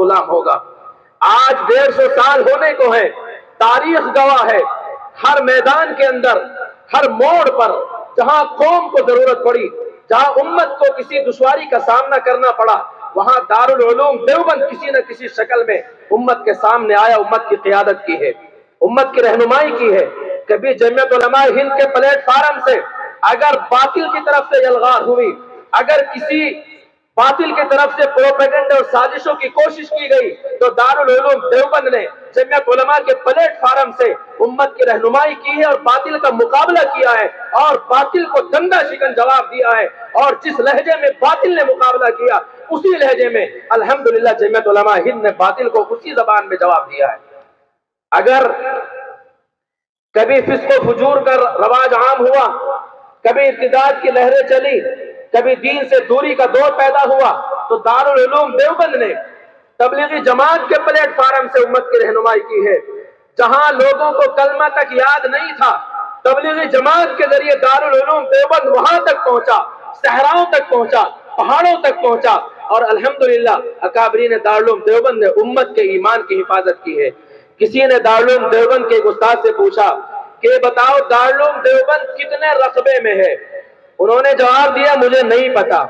غلام ہوگا۔ آج 150 سال ہونے کو ہے، تاریخ گواہ ہے، ہر میدان کے اندر، ہر موڑ پر جہاں قوم کو ضرورت پڑی، جہاں امت کو کسی دشواری کا سامنا کرنا پڑا، وہاں دارالعلوم دیوبند کسی نہ کسی شکل میں امت کے سامنے آیا، امت کی قیادت کی ہے، امت کی رہنمائی کی ہے۔ کبھی جمعیت علماء ہند کے پلیٹ فارم سے اگر باطل کی طرف سے الغار ہوئی، اگر کسی باطل کی طرف سے پروپیگنڈا اور سازشوں کی کوشش کی گئی، تو دارالعلوم دیوبند نے جمعیت علماء کے پلیٹ فارم سے امت کی رہنمائی کی ہے اور باطل کا مقابلہ کیا ہے، اور باطل کو دندہ شکن جواب دیا ہے، اور جس لہجے میں باطل نے مقابلہ کیا اسی لہجے میں الحمدللہ جمعیت علماء ہند نے باطل کو اسی زبان میں جواب دیا ہے۔ اگر کبھی فسق و فجور کا رواج عام ہوا، کبھی ارتداد کی لہریں چلی، کبھی دین سے دوری کا دور پیدا ہوا، تو دارالعلوم دیوبند نے تبلیغی جماعت کے پلیٹ فارم سے امت کی رہنمائی کی ہے۔ جہاں لوگوں کو کلمہ تک یاد نہیں تھا، تبلیغی جماعت کے ذریعے دارالعلوم دیوبند وہاں تک پہنچا، صحراؤں تک پہنچا، پہاڑوں تک پہنچا، اور الحمدللہ اکابرین دارالعلوم دیوبند نے امت کے ایمان کی حفاظت کی ہے۔ کسی نے دارالعلوم دیوبند کے ایک استاد سے پوچھا کہ بتاؤ دارالعلوم دیوبند کتنے رقبے میں ہے؟ انہوں نے جواب دیا مجھے نہیں پتا۔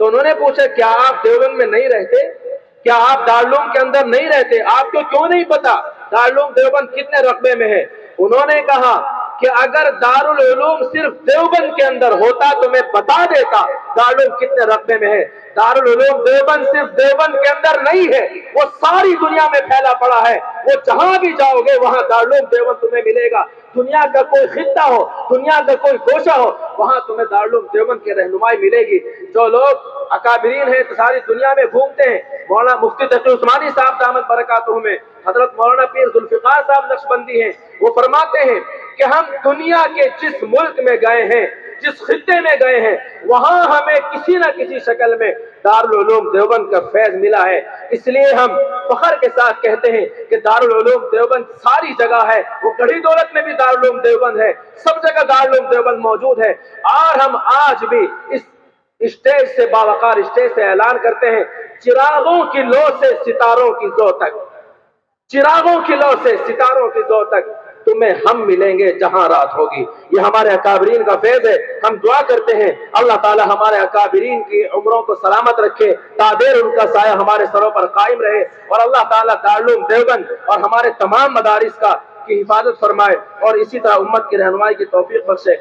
تو انہوں نے پوچھا کیا آپ دیوبند میں نہیں رہتے؟ کیا آپ دارالعلوم کے اندر نہیں رہتے؟ آپ کو کیوں نہیں پتا دارالعلوم دیوبند کتنے رقبے میں ہے؟ انہوں نے کہا کہ اگر دارالعلوم صرف دیوبند کے اندر ہوتا تو میں بتا دیتا دارالعلوم کتنے رقبے میں ہے۔ دارالعلوم دیوبند صرف دیوبند کے اندر نہیں ہے، وہ ساری دنیا میں پھیلا پڑا ہے، وہ جہاں بھی جاؤ گے وہاں دارالعلوم دیوبند تمہیں ملے گا۔ دنیا کا کوئی خطہ ہو، دنیا کا کوئی گوشہ ہو، وہاں تمہیں دارالعلوم دیوبند کی رہنمائی ملے گی۔ جو لوگ اکابرین ہیں تو ساری دنیا میں گھومتے ہیں، مولانا مفتی تقی عثمانی صاحب دامت برکاتہ میں، حضرت مولانا پیر ذوالفقار صاحب نقشبندی ہیں، وہ فرماتے ہیں کہ ہم دنیا کے جس ملک میں گئے ہیں، جس خطے میں گئے ہیں، وہاں ہمیں کسی نہ کسی شکل میں دارالعلوم دیوبند کا فیض ملا ہے۔ اس لیے ہم فخر کے ساتھ کہتے ہیں کہ دارالعلوم دیوبند ساری جگہ ہے، وہ گڑھی دولت میں بھی دارالعلوم دیوبند ہے، سب جگہ دارالعلوم دیوبند موجود ہے۔ اور ہم آج بھی اس اسٹیج سے، باوقار اسٹیج سے اعلان کرتے ہیں، چراغوں کی لو سے ستاروں کی زو تک، چراغوں کی لو سے ستاروں کی زو تک تمہیں ہم ملیں گے جہاں رات ہوگی۔ یہ ہمارے اکابرین کا فیض ہے۔ ہم دعا کرتے ہیں اللہ تعالی ہمارے اکابرین کی عمروں کو سلامت رکھے، تا دیر ان کا سایہ ہمارے سروں پر قائم رہے، اور اللہ تعالی دارالعلوم دیوبند اور ہمارے تمام مدارس کی حفاظت فرمائے، اور اسی طرح امت کی رہنمائی کی توفیق بخشے۔